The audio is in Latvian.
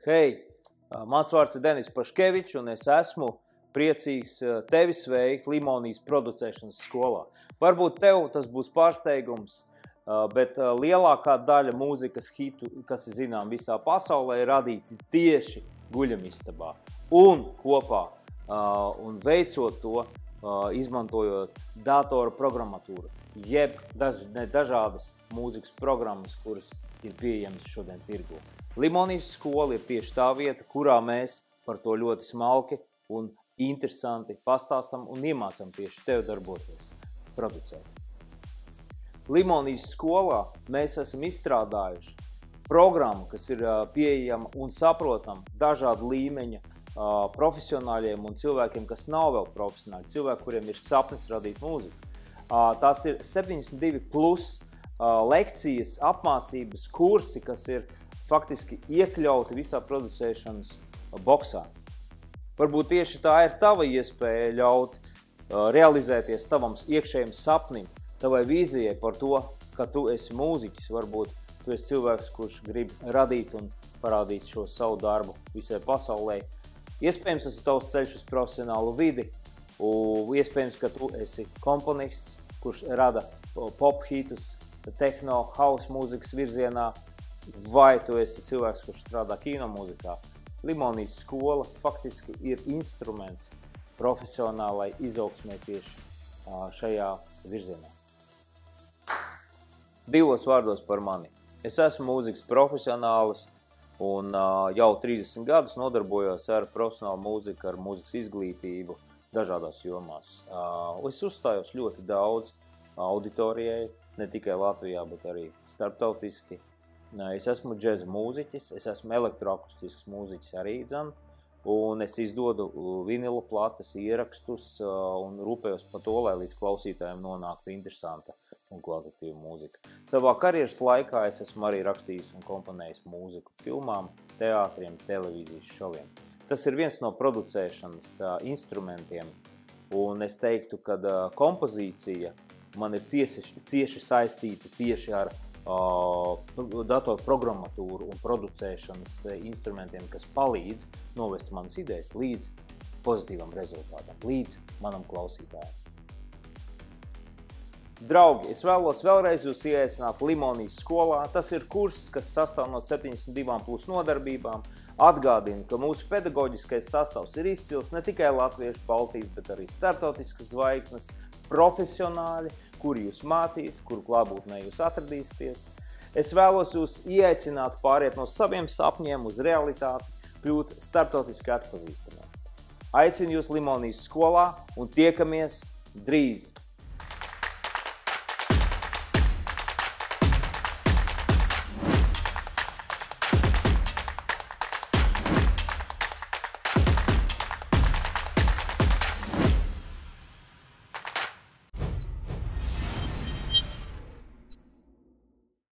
Hei, mans vārds ir Denis Paškevičs, un es esmu priecīgs tevi sveikt Limonijas producēšanas skolā. Varbūt tev tas būs pārsteigums, bet lielākā daļa mūzikas hitu, kas ir zinām visā pasaulē, ir radīti tieši guļamistabā. Un kopā, un veicot to, izmantojot datora programmatūru, jeb dažādas mūzikas programmas, kuras ir pieejamas šodien tirgu. Limonijas skola ir tieši tā vieta, kurā mēs par to ļoti smalki un interesanti pastāstam un iemācam tieši tev darboties, producēt. Limonijas skolā mēs esam izstrādājuši programmu, kas ir pieejama un saprotama dažādu līmeņa profesionāļiem un cilvēkiem, kas nav vēl profesionāļi, cilvēki, kuriem ir sapnis radīt mūziku. Tās ir 72 plus lekcijas, apmācības kursi, kas ir faktiski iekļauti visā producēšanas boksā. Varbūt tieši tā ir tava iespēja ļaut realizēties tavam iekšējiem sapnim, tavai vīzijai par to, ka tu esi mūziķis, varbūt tu esi cilvēks, kurš grib radīt un parādīt šo savu darbu visai pasaulē. Iespējams, tas ir tavs ceļš uz profesionālu vidi, un iespējams, ka tu esi komponists, kurš rada pop hitus, tehno, house mūzikas virzienā, vai tu esi cilvēks, kurš strādā kino mūzikā. Limonijas skola faktiski ir instruments profesionālai izaugsmē tieši šajā virzienā. Divos vārdos par mani. Es esmu mūzikas profesionālis un jau 30 gadus nodarbojos ar profesionālu mūziku, ar mūzikas izglītību dažādās jomās. Es uzstājos ļoti daudz auditorijai, ne tikai Latvijā, bet arī starptautiski. Es esmu džeza mūziķis, es esmu elektroakustisks mūziķis arī dzan, un es izdodu vinila plates, ierakstus un rūpējos par to, lai līdz klausītājiem nonāktu interesanta un kvalitatīva mūzika. Savā karjeras laikā es esmu arī rakstījis un komponējis mūziku filmām, teātriem, televīzijas šoviem. Tas ir viens no producēšanas instrumentiem, un es teiktu, ka kompozīcija man ir cieši saistīta tieši ar datoru programmatūru un producēšanas instrumentiem, kas palīdz novest manas idejas līdz pozitīvam rezultātam, līdz manam klausītājam. Draugi, es vēlos vēlreiz jūs ieaicināt Limonijas skolā. Tas ir kurs, kas sastāv no 72 plus nodarbībām. Atgādinu, ka mūsu pedagoģiskais sastāvs ir izcils ne tikai latviešu, baltijas, bet arī starptautiskas zvaigznes, profesionāļi, kuri jūs mācīs, kuru klātbūtnē jūs atradīsieties. Es vēlos jūs ieaicināt pāriet no saviem sapņiem uz realitāti, kļūt starptautiski atpazīstamiem. Aicinu jūs Limonijas skolā un tiekamies drīz!